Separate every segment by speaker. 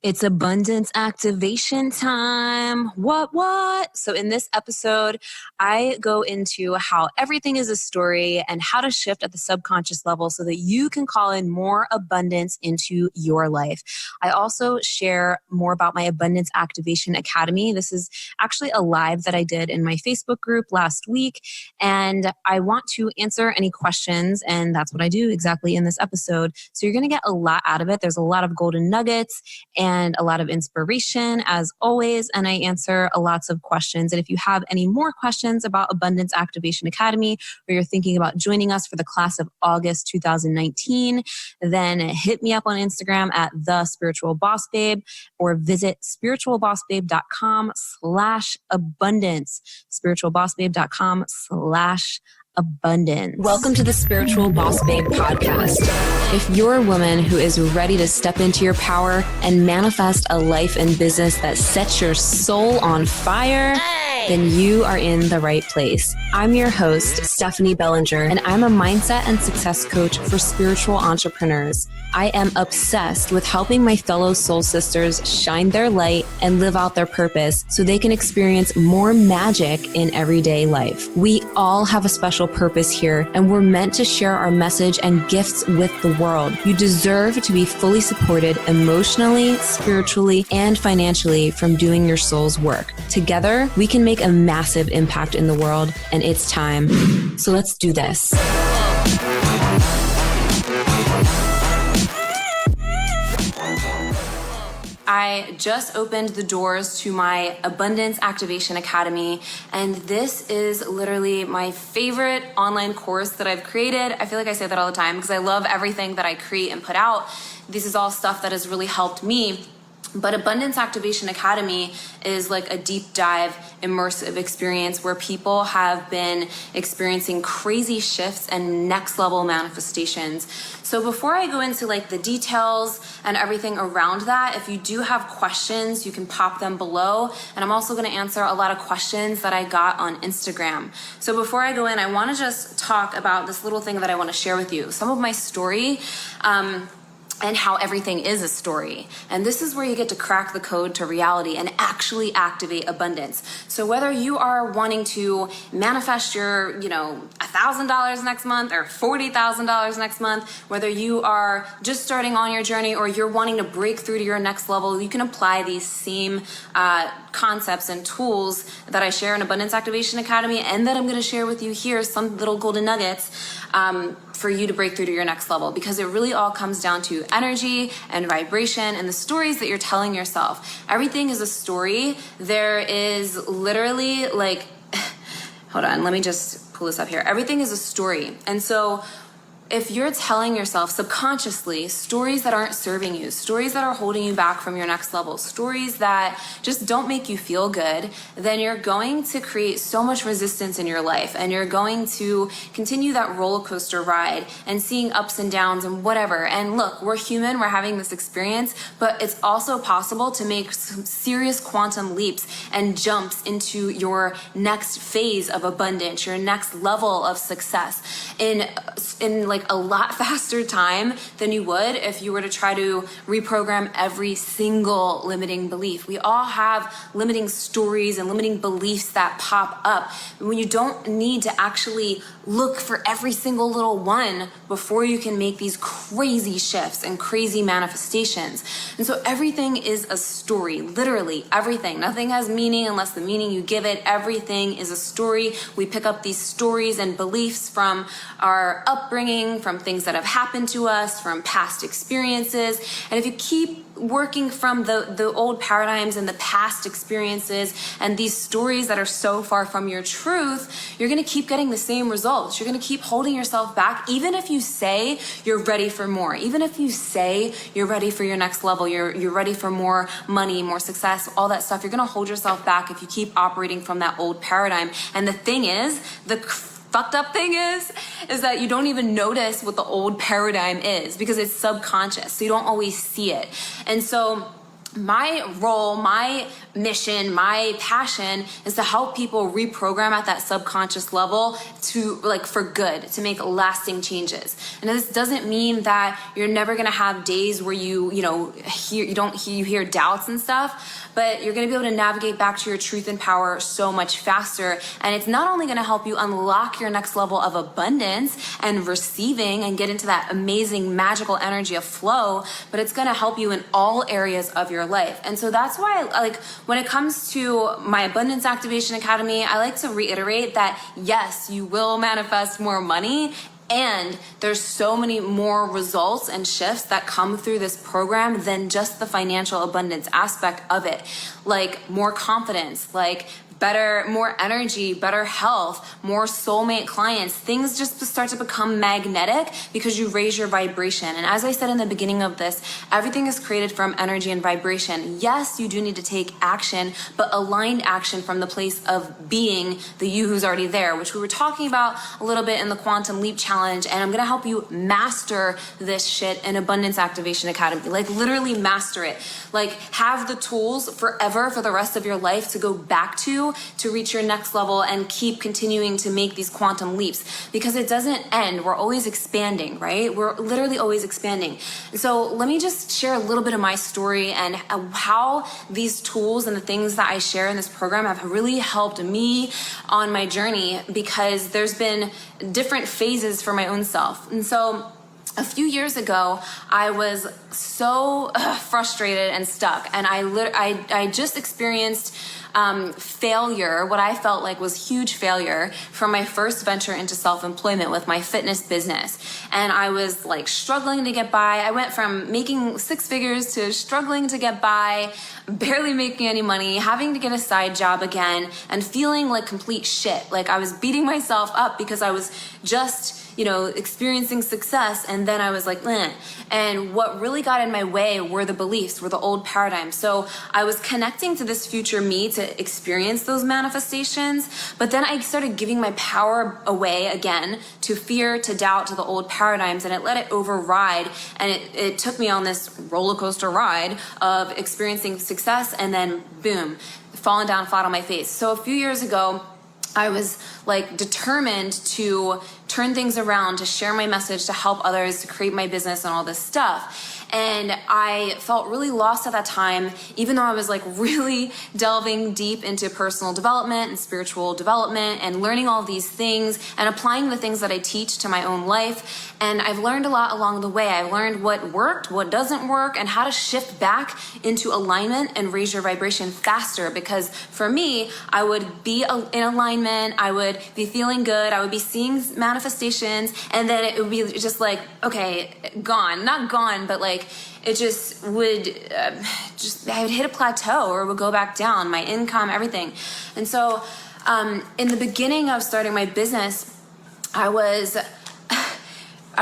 Speaker 1: It's abundance activation time. What? So in this episode, I go into how everything is a story and how to shift at the subconscious level so that you can call in more abundance into your life. I also share more about my Abundance Activation Academy. This is actually a live that I did in my Facebook group last week, and I want to answer any questions, and that's what I do exactly in this episode. So you're going to get a lot out of it. There's a lot of golden nuggets and a lot of inspiration as always, and I answer lots of questions. And if you have any more questions about Abundance Activation Academy, or you're thinking about joining us for the class of August 2019, then hit me up on Instagram at The Spiritual Boss Babe, or visit spiritualbossbabe.com/abundance, spiritualbossbabe.com/abundance. Welcome to the Spiritual Boss Babe podcast. If you're a woman who is ready to step into your power and manifest a life and business that sets your soul on fire, then you are in the right place. I'm your host, Stephanie Bellinger, and I'm a mindset and success coach for spiritual entrepreneurs. I am obsessed with helping my fellow soul sisters shine their light and live out their purpose so they can experience more magic in everyday life. We all have a special purpose here, and we're meant to share our message and gifts with the world. You deserve to be fully supported emotionally, spiritually, and financially from doing your soul's work. Together, we can make a massive impact in the world, and it's time. So let's do this. I just opened the doors to my Abundance Activation Academy, and this is literally my favorite online course that I've created. I feel like I say that all the time because I love everything that I create and put out. This is all stuff that has really helped me. But Abundance Activation Academy is like a deep dive, immersive experience where people have been experiencing crazy shifts and next level manifestations. So before I go into like the details and everything around that, if you do have questions, you can pop them below. And I'm also going to answer a lot of questions that I got on Instagram. So before I go in, I want to just talk about this little thing that I want to share with you. Some of my story, and how everything is a story. And this is where you get to crack the code to reality and actually activate abundance. So whether you are wanting to manifest your, $1,000 next month or $40,000 next month, whether you are just starting on your journey or you're wanting to break through to your next level, you can apply these same concepts and tools that I share in Abundance Activation Academy and that I'm going to share with you here, some little golden nuggets for you to break through to your next level, because it really all comes down to energy and vibration and the stories that you're telling yourself. Everything is a story. There is literally hold on, let me just pull this up here. Everything is a story. And so if you're telling yourself subconsciously stories that aren't serving you, stories that are holding you back from your next level, stories that just don't make you feel good, then you're going to create so much resistance in your life, and you're going to continue that roller coaster ride and seeing ups and downs and whatever. And look, we're human, we're having this experience, but it's also possible to make some serious quantum leaps and jumps into your next phase of abundance, your next level of success in a lot faster time than you would if you were to try to reprogram every single limiting belief. We all have limiting stories and limiting beliefs that pop up when you don't need to actually look for every single little one before you can make these crazy shifts and crazy manifestations. And so everything is a story, literally everything. Nothing has meaning unless the meaning you give it. Everything is a story. We pick up these stories and beliefs from our upbringing, from things that have happened to us, from past experiences. And if you keep working from the old paradigms and the past experiences and these stories that are so far from your truth, you're going to keep getting the same results. You're going to keep holding yourself back, even if you say you're ready for more, even if you say you're ready for your next level, you're ready for more money, more success, all that stuff. You're going to hold yourself back if you keep operating from that old paradigm. And the thing is, the fucked up thing is that you don't even notice what the old paradigm is because it's subconscious. So you don't always see it. And so my role, my mission, my passion is to help people reprogram at that subconscious level to like for good, to make lasting changes. And this doesn't mean that you're never gonna have days where you hear doubts and stuff, but you're gonna be able to navigate back to your truth and power so much faster. And it's not only gonna help you unlock your next level of abundance and receiving and get into that amazing magical energy of flow, but it's gonna help you in all areas of your life. And so that's why, like, when it comes to my Abundance Activation Academy, I like to reiterate that yes, you will manifest more money, and there's so many more results and shifts that come through this program than just the financial abundance aspect of it. Like more confidence, like better, more energy, better health, more soulmate clients. Things just start to become magnetic because you raise your vibration. And as I said in the beginning of this, everything is created from energy and vibration. Yes, you do need to take action, but aligned action from the place of being the you who's already there, which we were talking about a little bit in the Quantum Leap Challenge. And I'm gonna help you master this shit in Abundance Activation Academy. Like literally master it. Like have the tools forever for the rest of your life to go back to reach your next level and keep continuing to make these quantum leaps, because it doesn't end. We're always expanding, right? We're literally always expanding. And so let me just share a little bit of my story and how these tools and the things that I share in this program have really helped me on my journey, because there's been different phases for my own self. And so a few years ago, I was so frustrated and stuck, and I just experienced failure, what I felt like was huge failure from my first venture into self-employment with my fitness business. And I was like struggling to get by. I went from making 6 figures to struggling to get by, barely making any money, having to get a side job again, and feeling like complete shit. Like I was beating myself up because I was just experiencing success, and then I was like, meh. And what really got in my way were the beliefs, were the old paradigms. So I was connecting to this future me to experience those manifestations, but then I started giving my power away again to fear, to doubt, to the old paradigms, and it let it override, and it took me on this roller coaster ride of experiencing success and then boom, falling down flat on my face. So a few years ago, I was like determined to turn things around, to share my message, to help others, to create my business and all this stuff. And I felt really lost at that time, even though I was like really delving deep into personal development and spiritual development and learning all these things and applying the things that I teach to my own life. And I've learned a lot along the way. I learned what worked, what doesn't work, and how to shift back into alignment and raise your vibration faster. Because for me, I would be in alignment, I would be feeling good, I would be seeing manifestations, and then it would be just like, okay, gone. Not gone, but like it just would I would hit a plateau or would go back down, my income, everything. And so in the beginning of starting my business, I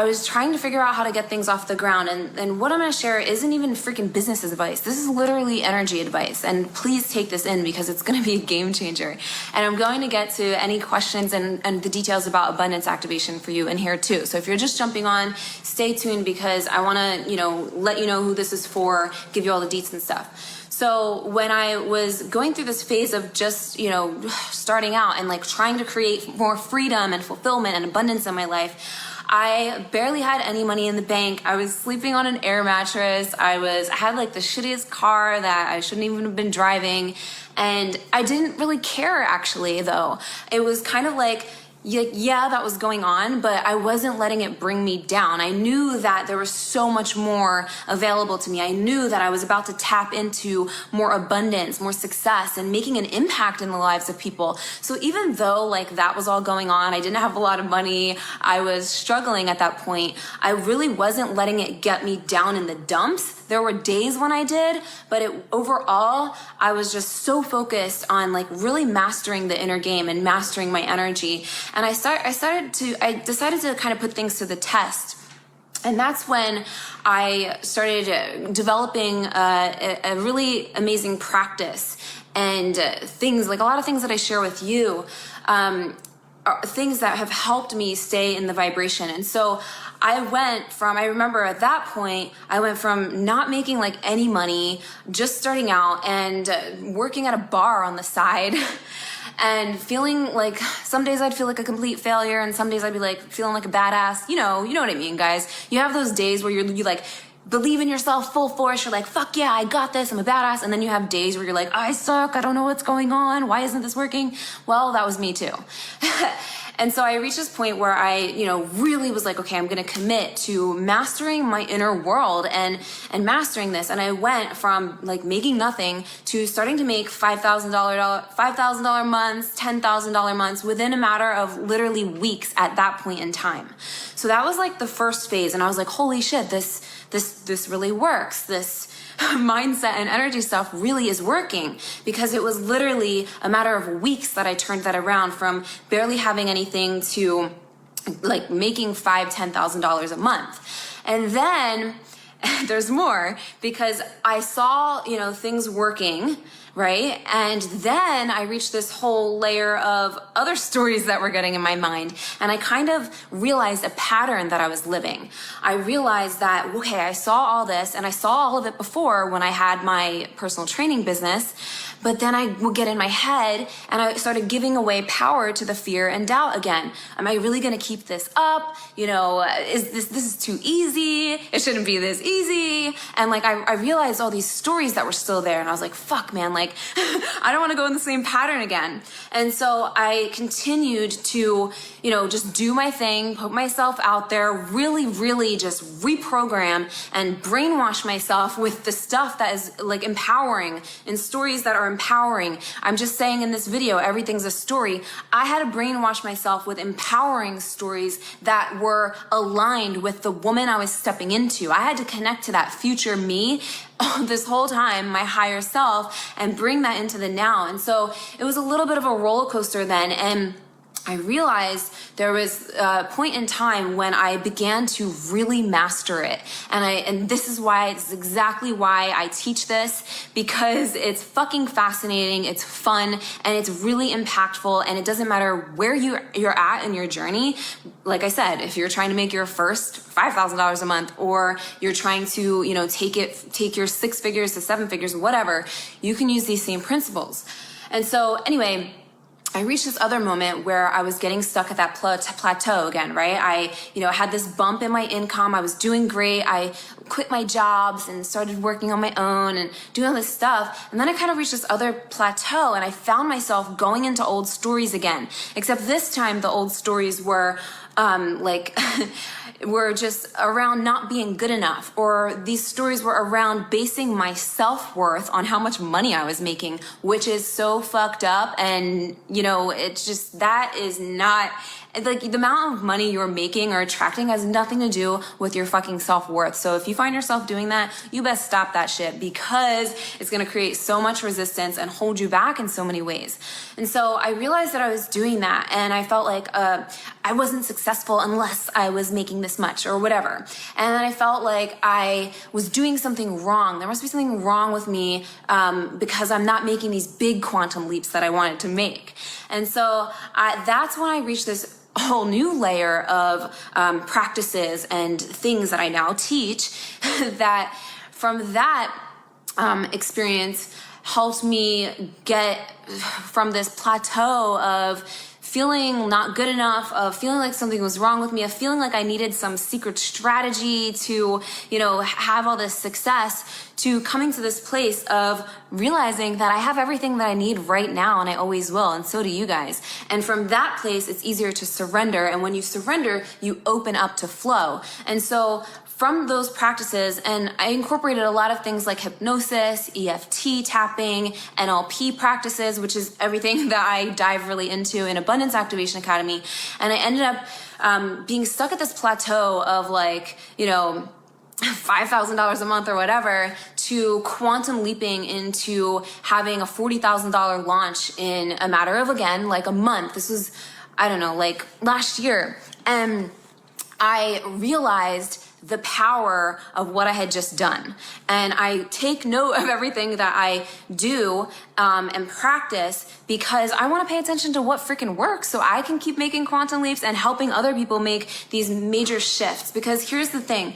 Speaker 1: was trying to figure out how to get things off the ground. And what I'm going to share isn't even freaking business advice. This is literally energy advice. And please take this in because it's going to be a game changer. And I'm going to get to any questions and the details about abundance activation for you in here too. So if you're just jumping on, stay tuned because I want to, let you know who this is for, give you all the deets and stuff. So when I was going through this phase of just, starting out and like trying to create more freedom and fulfillment and abundance in my life, I barely had any money in the bank. I was sleeping on an air mattress. I had like the shittiest car that I shouldn't even have been driving. And I didn't really care actually though. It was kind of like, yeah, that was going on, but I wasn't letting it bring me down. I knew that there was so much more available to me. I knew that I was about to tap into more abundance, more success, and making an impact in the lives of people. So even though like that was all going on, I didn't have a lot of money, I was struggling at that point, I really wasn't letting it get me down in the dumps. There were days when I did, but overall, I was just so focused on like really mastering the inner game and mastering my energy. And I decided to kind of put things to the test. And that's when I started developing a really amazing practice and things, like a lot of things that I share with you, are things that have helped me stay in the vibration. And so I remember at that point, I went from not making like any money, just starting out and working at a bar on the side and feeling like some days I'd feel like a complete failure and some days I'd be like feeling like a badass. You know what I mean, guys. You have those days where you like believe in yourself full force. You're like, fuck yeah, I got this. I'm a badass. And then you have days where you're like, I suck. I don't know what's going on. Why isn't this working? Well, that was me too. And so I reached this point where I, really was like, okay, I'm going to commit to mastering my inner world and mastering this. And I went from like making nothing to starting to make $5,000 months, $10,000 months within a matter of literally weeks at that point in time. So that was like the first phase. And I was like, holy shit, this really works. This mindset and energy stuff really is working, because it was literally a matter of weeks that I turned that around from barely having anything to like making $5,000-$10,000 a month. And then there's more, because I saw, things working, right? And then I reached this whole layer of other stories that were getting in my mind. And I kind of realized a pattern that I was living. I realized that, okay, I saw all this and I saw all of it before when I had my personal training business. But then I would get in my head and I started giving away power to the fear and doubt again. Am I really going to keep this up? Is this is too easy? It shouldn't be this easy. And like, I realized all these stories that were still there. And I was like, fuck, man, like, I don't want to go in the same pattern again. And so I continued to, just do my thing, put myself out there, really, really just reprogram and brainwash myself with the stuff that is like empowering and stories that are empowering. I'm just saying in this video, everything's a story. I had to brainwash myself with empowering stories that were aligned with the woman I was stepping into. I had to connect to that future me this whole time, my higher self, and bring that into the now. And so it was a little bit of a roller coaster then. And I realized there was a point in time when I began to really master it. And this is exactly why I teach this, because it's fucking fascinating, it's fun, and it's really impactful, and it doesn't matter where you're at in your journey. Like I said, if you're trying to make your first $5,000 a month, or you're trying to, take your 6 figures to 7 figures, whatever, you can use these same principles. And so anyway, I reached this other moment where I was getting stuck at that plateau again, right? I had this bump in my income. I was doing great. I quit my jobs and started working on my own and doing all this stuff. And then I kind of reached this other plateau, and I found myself going into old stories again. Except this time the old stories were were just around not being good enough, or these stories were around basing my self-worth on how much money I was making, which is so fucked up. And it's just, that is not, like, the amount of money you're making or attracting has nothing to do with your fucking self-worth. So if you find yourself doing that, you best stop that shit, because it's going to create so much resistance and hold you back in so many ways. And so I realized that I was doing that, and I felt like I wasn't successful unless I was making this much or whatever. And then I felt like I was doing something wrong. There must be something wrong with me because I'm not making these big quantum leaps that I wanted to make. And so that's when I reached this whole new layer of practices and things that I now teach that from that experience helped me get from this plateau of feeling not good enough, of feeling like something was wrong with me, of feeling like I needed some secret strategy to, have all this success, to coming to this place of realizing that I have everything that I need right now, and I always will, and so do you guys. And from that place, it's easier to surrender. And when you surrender, you open up to flow. And so from those practices, and I incorporated a lot of things like hypnosis, EFT tapping, NLP practices, which is everything that I dive really into in Abundance Activation Academy. And I ended up being stuck at this plateau of $5,000 a month or whatever, to quantum leaping into having a $40,000 launch in a matter of, again, like a month. This was, last year. And I realized the power of what I had just done. And I take note of everything that I do and practice because I want to pay attention to what freaking works so I can keep making quantum leaps and helping other people make these major shifts. Because here's the thing.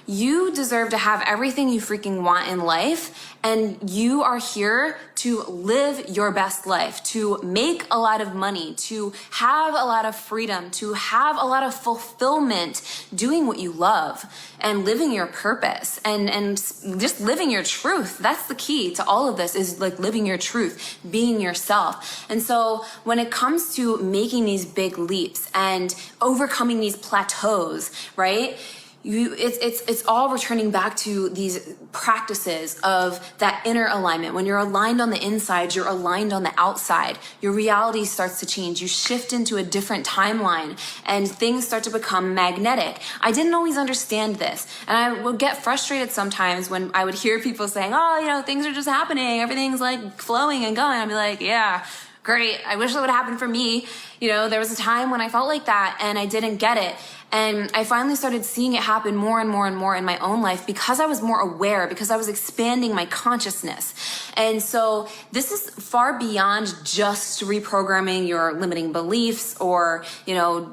Speaker 1: You deserve to have everything you freaking want in life, and you are here to live your best life, to make a lot of money, to have a lot of freedom, to have a lot of fulfillment doing what you love and living your purpose and just living your truth. That's the key to all of this, is like living your truth, being yourself. And so when it comes to making these big leaps and overcoming these plateaus, right? It's all returning back to these practices of that inner alignment. When you're aligned on the inside, you're aligned on the outside. Your reality starts to change. You shift into a different timeline and things start to become magnetic. I didn't always understand this. And I would get frustrated sometimes when I would hear people saying, oh, things are just happening. Everything's like flowing and going. I'd be like, yeah, great. I wish that would happen for me. There was a time when I felt like that and I didn't get it. And I finally started seeing it happen more and more and more in my own life because I was more aware, because I was expanding my consciousness. And so this is far beyond just reprogramming your limiting beliefs or,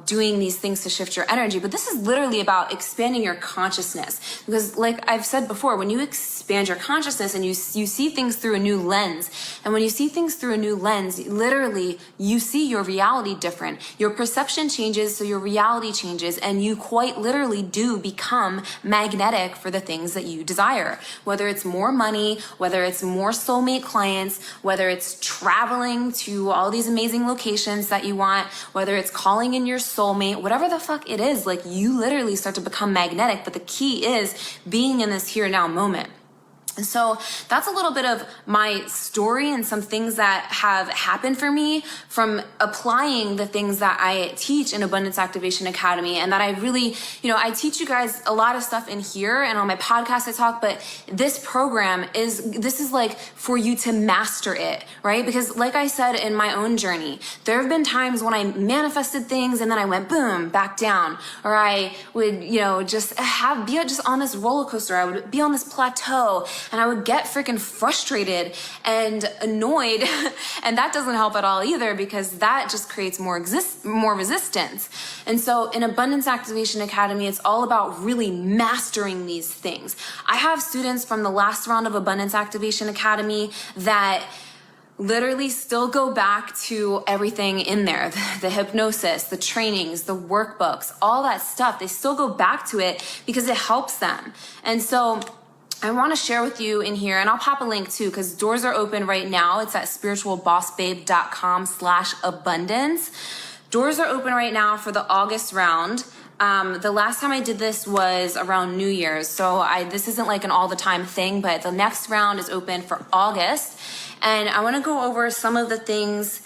Speaker 1: doing these things to shift your energy. But this is literally about expanding your consciousness. Because like I've said before, when you expand your consciousness and you see things through a new lens, and when you see things through a new lens, literally you see your reality different. Your perception changes, so your reality changes. And you quite literally do become magnetic for the things that you desire. Whether it's more money, whether it's more soulmate clients, whether it's traveling to all these amazing locations that you want, whether it's calling in your soulmate, whatever the fuck it is, like you literally start to become magnetic. But the key is being in this here now moment. And so that's a little bit of my story and some things that have happened for me from applying the things that I teach in Abundance Activation Academy, and that I really, I teach you guys a lot of stuff in here and on my podcast I talk, but this program this is like for you to master it, right? Because like I said in my own journey, there have been times when I manifested things and then I went boom, back down, or I would, just be just on this roller coaster. I would be on this plateau. And I would get freaking frustrated and annoyed. And that doesn't help at all either, because that just creates more resistance. And so in Abundance Activation Academy, it's all about really mastering these things. I have students from the last round of Abundance Activation Academy that literally still go back to everything in there, the hypnosis, the trainings, the workbooks, all that stuff. They still go back to it because it helps them. And so I want to share with you in here, and I'll pop a link too, because doors are open right now. It's at spiritualbossbabe.com/abundance. Doors are open right now for the August round. The last time I did this was around New Year's, so this isn't like an all the time thing, but the next round is open for August. And I want to go over some of the things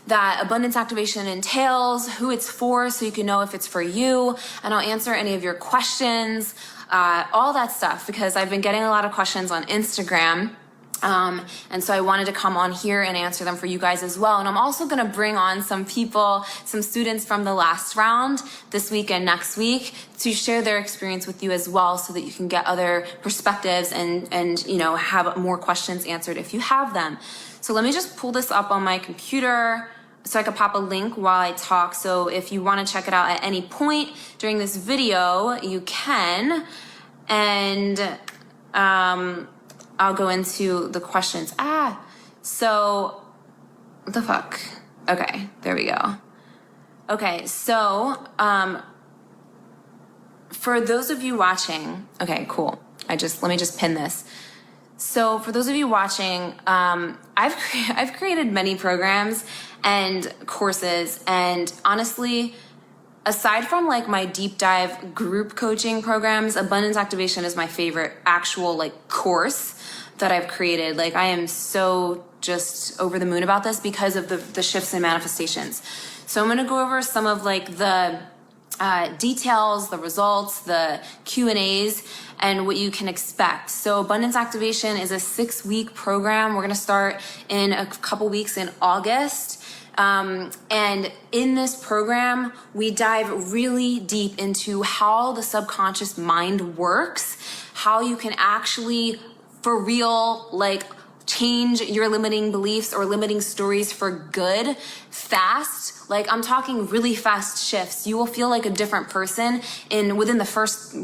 Speaker 1: that abundance activation entails, who it's for, so you can know if it's for you, and I'll answer any of your questions. All that stuff, because I've been getting a lot of questions on Instagram. And so I wanted to come on here and answer them for you guys as well. And I'm also going to bring on some students from the last round this week and next week to share their experience with you as well, so that you can get other perspectives and have more questions answered if you have them. So let me just pull this up on my computer so I could pop a link while I talk. So if you want to check it out at any point during this video, you can. And I'll go into the questions. So what the fuck? Okay, there we go. Okay, so for those of you watching, okay, cool. Let me just pin this. So for those of you watching, I've created many programs and courses, and honestly, aside from like my deep dive group coaching programs, Abundance Activation is my favorite actual like course that I've created. Like I am so just over the moon about this because of the shifts in manifestations. So I'm going to go over some of like the details, the results, the Q&As, and what you can expect. So Abundance Activation is a 6-week program. We're going to start in a couple weeks in August. And in this program, we dive really deep into how the subconscious mind works, how you can actually, for real, like, change your limiting beliefs or limiting stories for good fast. Like, I'm talking really fast shifts. You will feel like a different person within the first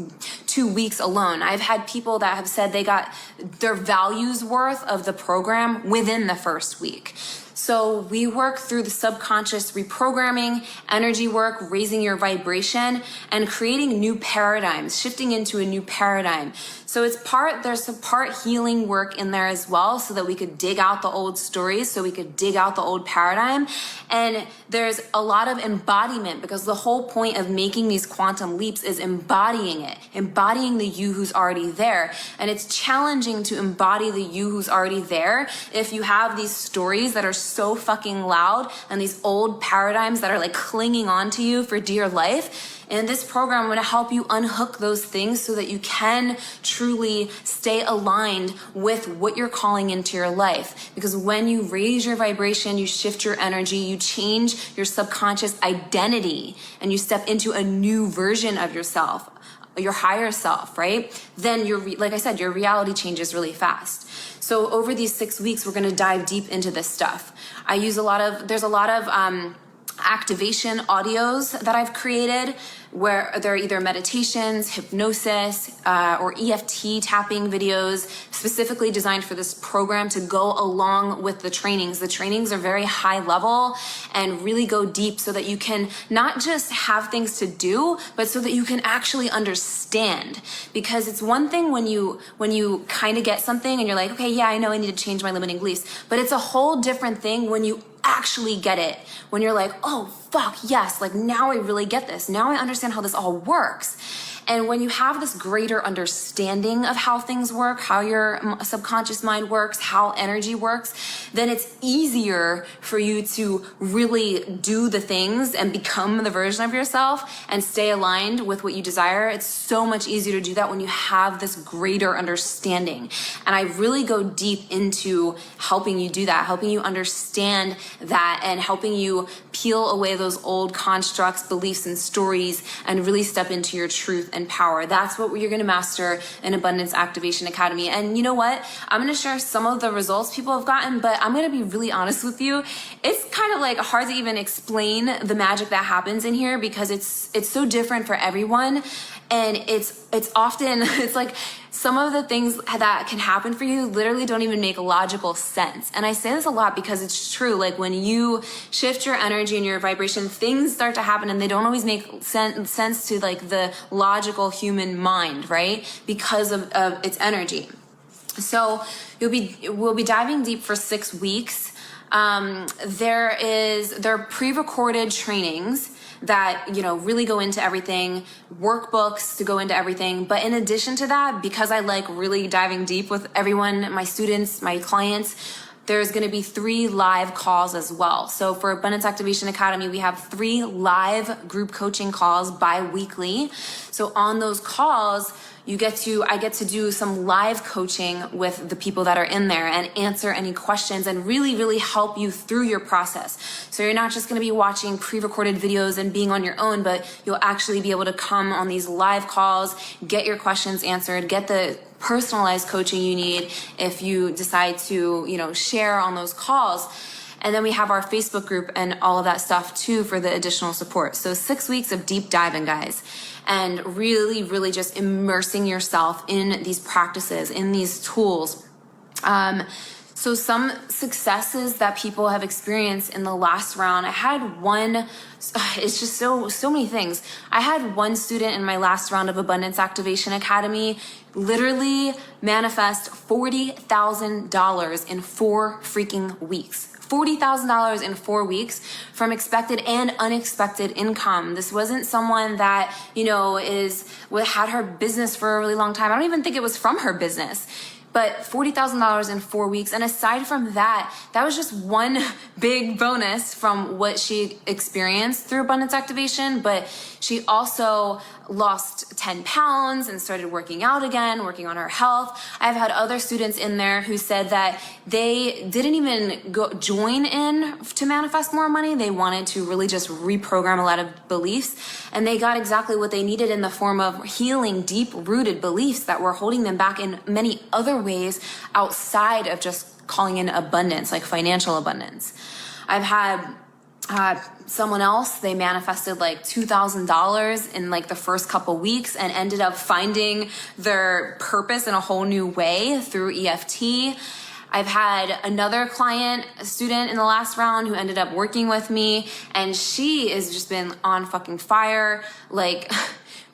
Speaker 1: 2 weeks alone. I've had people that have said they got their values worth of the program within the first week. So we work through the subconscious reprogramming, energy work, raising your vibration, and creating new paradigms, shifting into a new paradigm. So there's a part healing work in there as well, so that we could dig out the old stories, so we could dig out the old paradigm. And there's a lot of embodiment, because the whole point of making these quantum leaps is embodying it, embodying the you who's already there. And it's challenging to embody the you who's already there if you have these stories that are so fucking loud and these old paradigms that are like clinging on to you for dear life. In this program, I'm going to help you unhook those things so that you can truly stay aligned with what you're calling into your life. Because when you raise your vibration, you shift your energy, you change your subconscious identity, and you step into a new version of yourself, your higher self, right? Then like I said, your reality changes really fast. So over these 6 weeks, we're going to dive deep into this stuff. There's a lot of activation audios that I've created, where they're either meditations, hypnosis, or EFT tapping videos specifically designed for this program to go along with the trainings. The trainings are very high level and really go deep, so that you can not just have things to do, but so that you can actually understand. Because it's one thing when you kind of get something and you're like, okay, yeah, I know I need to change my limiting beliefs, but it's a whole different thing when you actually get it, when you're like, oh fuck yes, like now I really get this, now I understand how this all works. And when you have this greater understanding of how things work, how your subconscious mind works, how energy works, then it's easier for you to really do the things and become the version of yourself and stay aligned with what you desire. It's so much easier to do that when you have this greater understanding. And I really go deep into helping you do that, helping you understand that, and helping you peel away those old constructs, beliefs, and stories, and really step into your truth and power. That's what you're going to master in Abundance Activation Academy. And you know what? I'm going to share some of the results people have gotten, but I'm going to be really honest with you. It's kind of like hard to even explain the magic that happens in here, because it's so different for everyone. And it's often, it's like some of the things that can happen for you literally don't even make logical sense. And I say this a lot because it's true. Like when you shift your energy and your vibration, things start to happen and they don't always make sense to like the logical human mind, right? Because of its energy. So we'll be diving deep for 6 weeks. There are pre-recorded trainings that, really go into everything, workbooks to go into everything. But in addition to that, because I like really diving deep with everyone, my students, my clients, there's going to be 3 live calls as well. So for Abundance Activation Academy, we have 3 live group coaching calls bi-weekly. So on those calls, I get to do some live coaching with the people that are in there and answer any questions and really, really help you through your process. So you're not just going to be watching pre-recorded videos and being on your own, but you'll actually be able to come on these live calls, get your questions answered, get the personalized coaching you need if you decide to, share on those calls. And then we have our Facebook group and all of that stuff too for the additional support. So 6 weeks of deep diving, guys, and really, really just immersing yourself in these practices, in these tools. So some successes that people have experienced in the last round, I had one, it's just so many things. I had one student in my last round of Abundance Activation Academy literally manifest $40,000 in 4 freaking weeks. $40,000 in 4 weeks from expected and unexpected income. This wasn't someone that, had her business for a really long time. I don't even think it was from her business. but $40,000 in 4 weeks. And aside from that, that was just one big bonus from what she experienced through abundance activation. But she also lost 10 pounds and started working out again, working on her health. I've had other students in there who said that they didn't even join in to manifest more money. They wanted to really just reprogram a lot of beliefs, and they got exactly what they needed in the form of healing deep-rooted beliefs that were holding them back in many other ways outside of just calling in abundance, like financial abundance. I've had someone else, they manifested like $2,000 in like the first couple weeks and ended up finding their purpose in a whole new way through EFT. I've had another a student in the last round who ended up working with me, and she has just been on fucking fire, like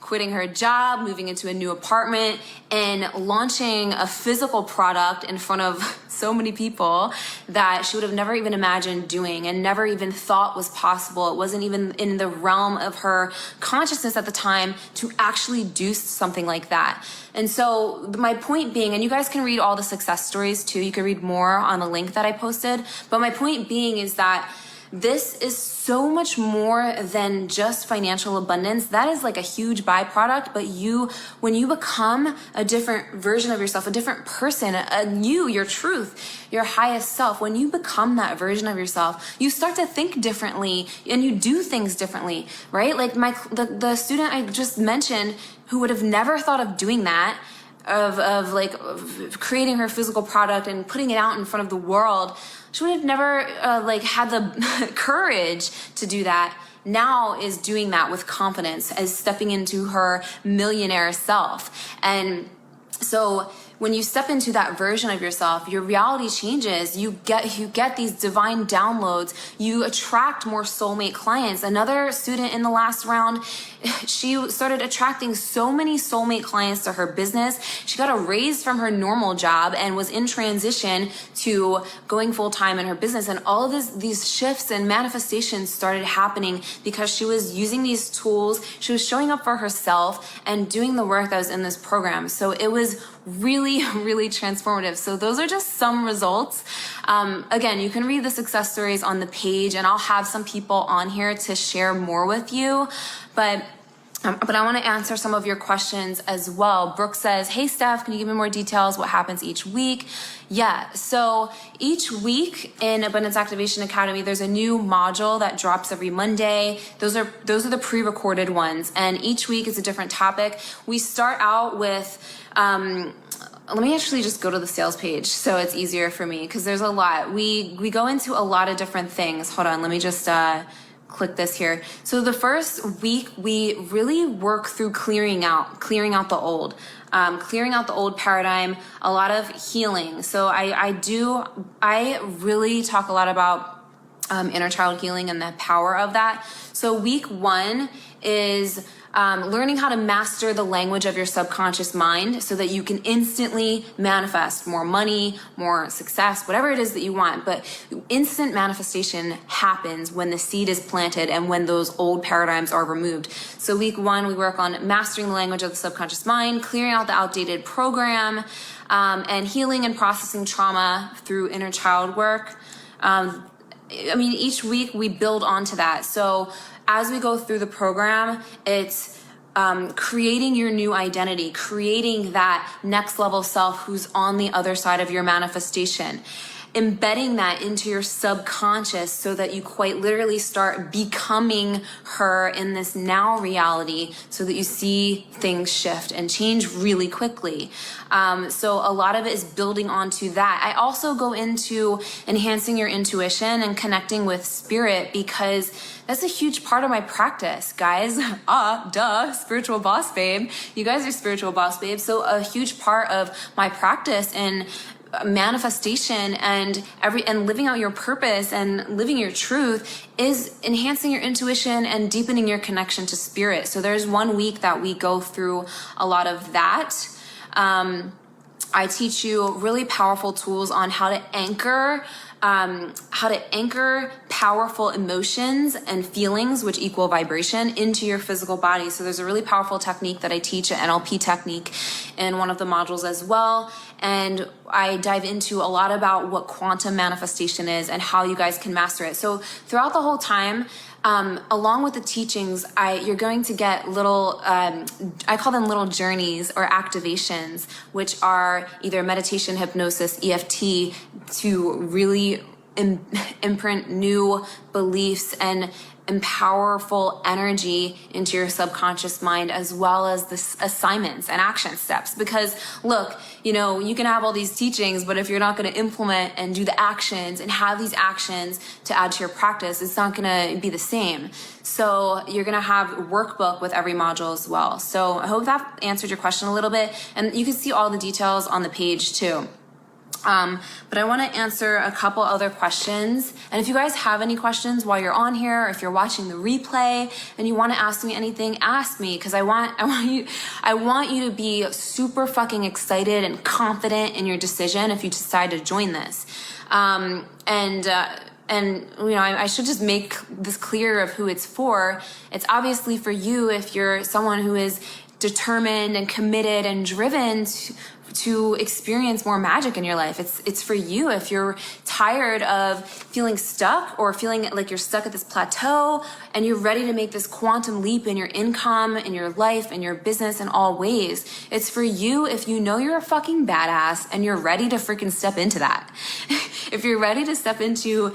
Speaker 1: quitting her job, moving into a new apartment, and launching a physical product in front of so many people that she would have never even imagined doing and never even thought was possible. It wasn't even in the realm of her consciousness at the time to actually do something like that. And so my point being, and you guys can read all the success stories too, you can read more on the link that I posted, but my point being is that this is so much more than just financial abundance. That is like a huge byproduct, but when you become a different version of yourself, a different person, your truth, your highest self, when you become that version of yourself, you start to think differently and you do things differently, right? Like the student I just mentioned who would have never thought of doing that, of creating her physical product and putting it out in front of the world, she would have never had the courage to do that. Now is doing that with confidence, as stepping into her millionaire self. And so when you step into that version of yourself, your reality changes. You get these divine downloads. You attract more soulmate clients. Another student in the last round, she started attracting so many soulmate clients to her business. She got a raise from her normal job and was in transition to going full-time in her business. And all of these shifts and manifestations started happening because she was using these tools. She was showing up for herself and doing the work that was in this program. So it was really, really transformative. So those are just some results. Again, you can read the success stories on the page, and I'll have some people on here to share more with you. But I want to answer some of your questions as well. Brooke says, hey, Steph, can you give me more details? What happens each week? Yeah, so each week in Abundance Activation Academy, there's a new module that drops every Monday. Those are the pre-recorded ones, and each week is a different topic. We start out with, let me actually just go to the sales page so it's easier for me, because there's a lot. We go into a lot of different things. Hold on, let me just click this here. So the first week, we really work through clearing out the old. Clearing out the old paradigm, a lot of healing. So I really talk a lot about inner child healing and the power of that. So week 1 is learning how to master the language of your subconscious mind so that you can instantly manifest more money, more success, whatever it is that you want. But instant manifestation happens when the seed is planted and when those old paradigms are removed. So week 1, we work on mastering the language of the subconscious mind, clearing out the outdated program, and healing and processing trauma through inner child work. Each week we build onto that. So as we go through the program, it's creating your new identity, creating that next level self who's on the other side of your manifestation, embedding that into your subconscious so that you quite literally start becoming her in this now reality so that you see things shift and change really quickly. So a lot of it is building onto that. I also go into enhancing your intuition and connecting with spirit, because that's a huge part of my practice, guys. Spiritual boss babe. You guys are spiritual boss babe. So a huge part of my practice and manifestation and living out your purpose and living your truth is enhancing your intuition and deepening your connection to spirit. So there's one week that we go through a lot of that. I teach you really powerful tools on how to anchor powerful emotions and feelings, which equal vibration, into your physical body. So there's a really powerful technique that I teach, an NLP technique, in one of the modules as well. And I dive into a lot about what quantum manifestation is and how you guys can master it. So throughout the whole time, along with the teachings, you're going to get little, I call them little journeys or activations, which are either meditation, hypnosis, EFT, to really imprint new beliefs and powerful energy into your subconscious mind, as well as the assignments and action steps. Because look, you can have all these teachings, but if you're not going to implement and do the actions and have these actions to add to your practice, it's not going to be the same. So you're going to have a workbook with every module as well. So I hope that answered your question a little bit. And you can see all the details on the page too. But I want to answer a couple other questions. And if you guys have any questions while you're on here, or if you're watching the replay and you want to ask me anything, ask me, because I want you to be super fucking excited and confident in your decision if you decide to join this. I should just make this clear of who it's for. It's obviously for you if you're someone who is determined and committed and driven to experience more magic in your life. It's for you if you're tired of feeling stuck or feeling like you're stuck at this plateau and you're ready to make this quantum leap in your income, in your life, in your business, in all ways. It's for you if you know you're a fucking badass and you're ready to freaking step into that. If you're ready to step into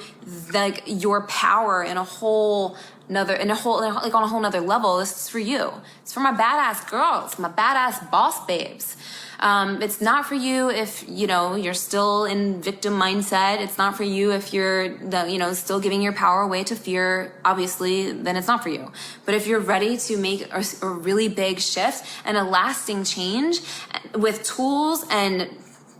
Speaker 1: like your power in a whole nother level, this is for you. It's for my badass girls, my badass boss babes. It's not for you if, you're still in victim mindset. It's not for you if you're, still giving your power away to fear. Obviously, then it's not for you. But if you're ready to make a really big shift and a lasting change with tools and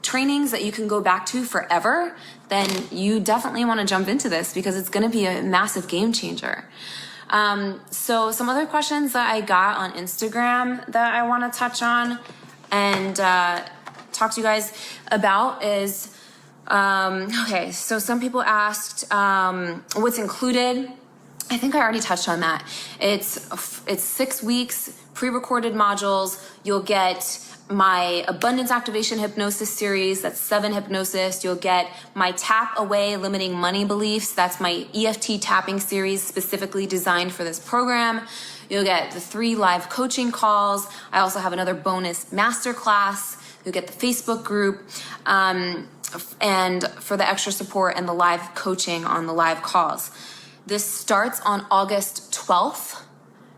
Speaker 1: trainings that you can go back to forever, then you definitely want to jump into this because it's going to be a massive game changer. So some other questions that I got on Instagram that I want to touch on and talk to you guys about is, okay, so some people asked what's included. I think I already touched on that. It's 6 weeks, pre-recorded modules. You'll get my abundance activation hypnosis series, that's 7 hypnosis. You'll get my tap away limiting money beliefs. That's my EFT tapping series specifically designed for this program. You'll get the 3 live coaching calls. I also have another bonus masterclass. You'll get the Facebook group, and for the extra support and the live coaching on the live calls. This starts on August 12th.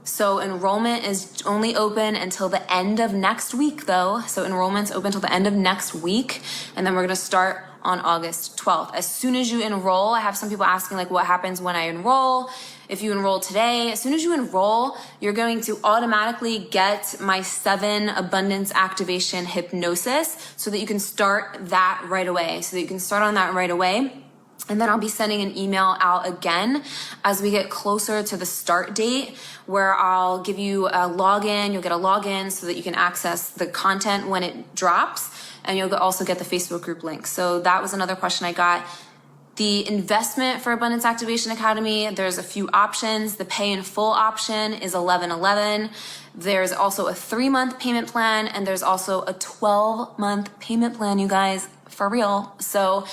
Speaker 1: So enrollment is only open until the end of next week though. So enrollment's open until the end of next week. And then we're going to start on August 12th. As soon as you enroll, I have some people asking like what happens when I enroll. If you enroll today, as soon as you enroll, you're going to automatically get my 7 abundance activation hypnosis so that you can start that right away. So that you can start on that right away. And then I'll be sending an email out again as we get closer to the start date where I'll give you a login. You'll get a login so that you can access the content when it drops. And you'll also get the Facebook group link. So that was another question I got. The investment for Abundance Activation Academy, there's a few options. The pay in full option is $11.11. There's also a 3-month payment plan, and there's also a 12-month payment plan, you guys, for real. So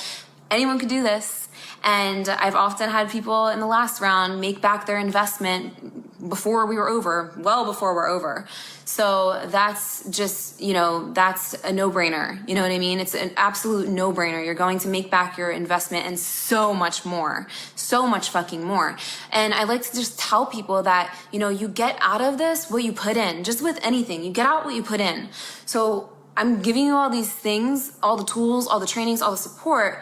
Speaker 1: anyone could do this. And I've often had people in the last round make back their investment before we were over, well before we're over. So that's just, that's a no-brainer. You know what I mean? It's an absolute no-brainer. You're going to make back your investment and so much more, so much fucking more. And I like to just tell people that, you get out of this what you put in, just with anything. You get out what you put in. So I'm giving you all these things, all the tools, all the trainings, all the support.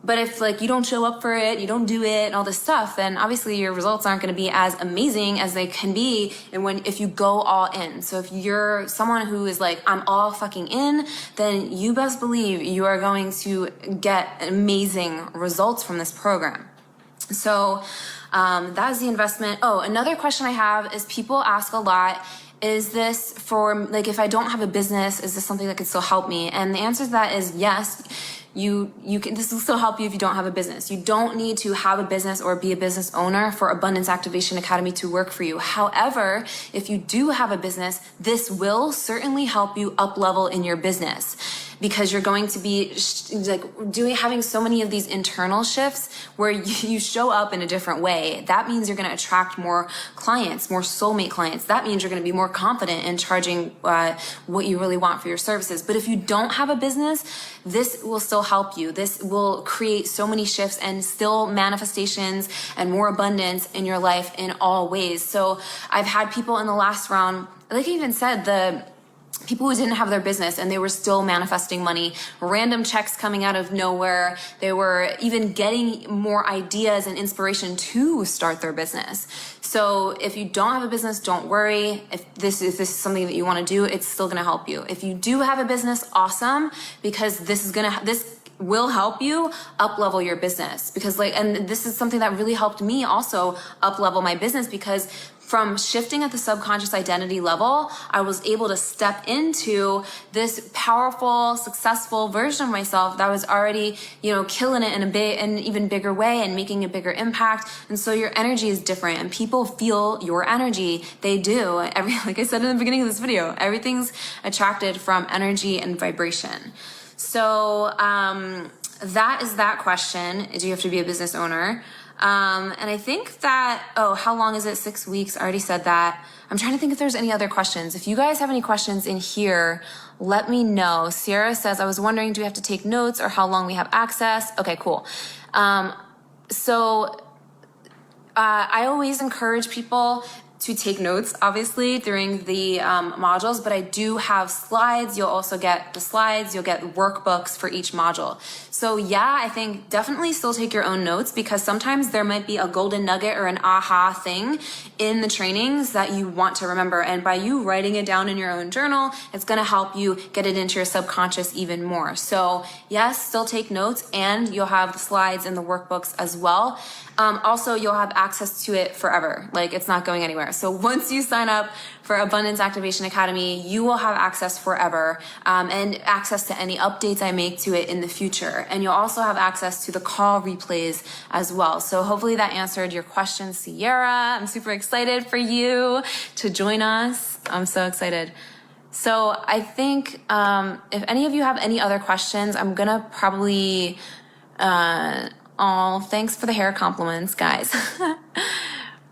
Speaker 1: But if you don't show up for it, you don't do it and all this stuff, then obviously your results aren't going to be as amazing as they can be if you go all in. So if you're someone who is like, I'm all fucking in, then you best believe you are going to get amazing results from this program. So that is the investment. Oh, another question I have is people ask a lot is this for, like, if I don't have a business, is this something that could still help me? And the answer to that is yes. You can, this will still help you if you don't have a business. You don't need to have a business or be a business owner for Abundance Activation Academy to work for you. However, if you do have a business, this will certainly help you up level in your business, because you're going to be like having so many of these internal shifts where you show up in a different way. That means you're going to attract more clients, more soulmate clients. That means you're going to be more confident in charging what you really want for your services. But if you don't have a business, this will still help you. This will create so many shifts and still manifestations and more abundance in your life in all ways. So I've had people in the last round, like I even said, the people who didn't have their business and they were still manifesting money, random checks coming out of nowhere. They were even getting more ideas and inspiration to start their business. So if you don't have a business, don't worry. If this is something that you want to do, it's still going to help you. If you do have a business, awesome, because this will help you up level your business, because and this is something that really helped me also up level my business, because from shifting at the subconscious identity level, I was able to step into this powerful, successful version of myself that was already, killing it in an even bigger way and making a bigger impact. And so your energy is different and people feel your energy. They do. Like I said in the beginning of this video, everything's attracted from energy and vibration. So that is that question. Do you have to be a business owner? And I think that, how long is it? 6 weeks. I already said that. I'm trying to think if there's any other questions. If you guys have any questions in here, let me know. Sierra says, I was wondering, do we have to take notes or how long we have access? Okay, cool. So I always encourage people to take notes, obviously, during the modules, but I do have slides. You'll also get the slides. You'll get workbooks for each module. So yeah, I think definitely still take your own notes, because sometimes there might be a golden nugget or an aha thing in the trainings that you want to remember. And by you writing it down in your own journal, it's going to help you get it into your subconscious even more. So yes, still take notes, and you'll have the slides and the workbooks as well. Also, you'll have access to it forever. Like, it's not going anywhere. So once you sign up for Abundance Activation Academy, you will have access forever, and access to any updates I make to it in the future. And you'll also have access to the call replays as well. So hopefully that answered your question, Sierra. I'm super excited for you to join us. I'm so excited. So I think if any of you have any other questions, I'm gonna probably, thanks for the hair compliments, guys.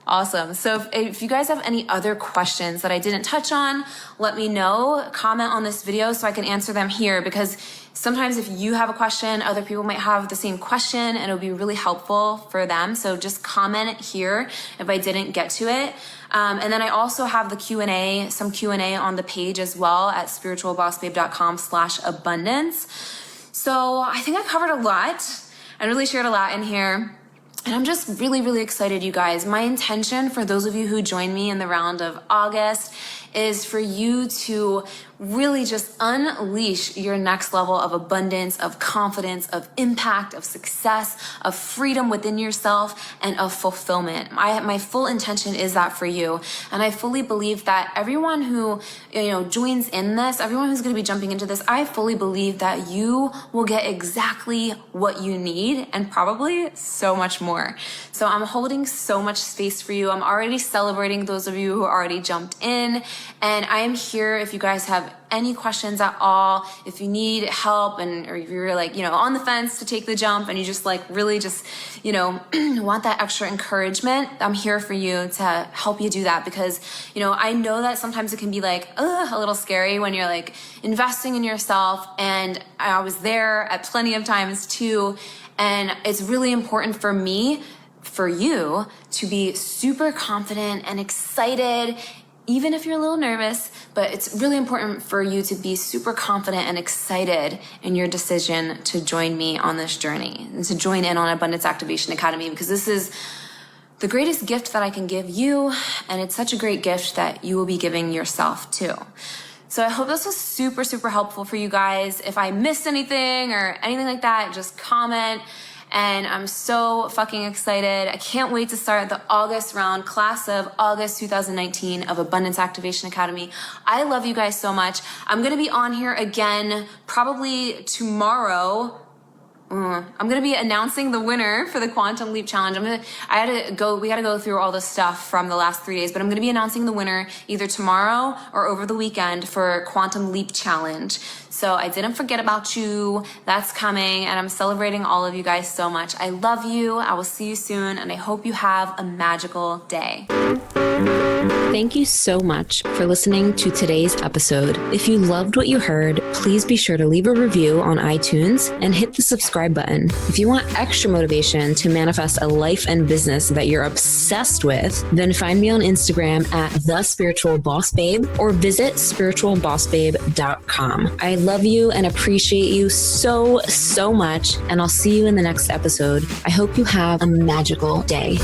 Speaker 1: Awesome. So if you guys have any other questions that I didn't touch on, let me know. Comment on this video so I can answer them here, because sometimes if you have a question, other people might have the same question and it'll be really helpful for them. So just comment here if I didn't get to it. And then I also have the Q&A, some Q&A on the page as well at spiritualbossbabe.com/abundance. So I think I covered a lot. I really shared a lot in here. And I'm just really, really excited, you guys. My intention for those of you who join me in the round of August is for you to really just unleash your next level of abundance, of confidence, of impact, of success, of freedom within yourself, and of fulfillment. My full intention is that for you. And I fully believe that everyone who, joins in this, everyone who's going to be jumping into this, I fully believe that you will get exactly what you need, and probably so much more. So I'm holding so much space for you. I'm already celebrating those of you who already jumped in, and I am here if you guys have any questions at all, if you need help, or if you're on the fence to take the jump and you just really want that extra encouragement, I'm here for you to help you do that, because I know that sometimes it can be a little scary when you're investing in yourself, and I was there at plenty of times too, and it's really important for me, for you, to be super confident and excited, even if you're a little nervous. But it's really important for you to be super confident and excited in your decision to join me on this journey and to join in on Abundance Activation Academy, because this is the greatest gift that I can give you, and it's such a great gift that you will be giving yourself too. So I hope this was super, super helpful for you guys. If I missed anything or anything like that, just comment. and I'm so fucking excited. I can't wait to start the August round, class of August 2019 of Abundance Activation Academy. I love you guys so much. I'm gonna be on here again probably tomorrow. I'm gonna be announcing the winner for the Quantum Leap Challenge. We gotta go through all the stuff from the last 3 days, but I'm gonna be announcing the winner either tomorrow or over the weekend for Quantum Leap Challenge. So I didn't forget about you. That's coming, and I'm celebrating all of you guys so much. I love you. I will see you soon, and I hope you have a magical day. Thank you so much for listening to today's episode. If you loved what you heard, please be sure to leave a review on iTunes and hit the subscribe button. If you want extra motivation to manifest a life and business that you're obsessed with, then find me on Instagram at @thespiritualbossbabe or visit spiritualbossbabe.com. I love you and appreciate you so, so much, and I'll see you in the next episode. I hope you have a magical day.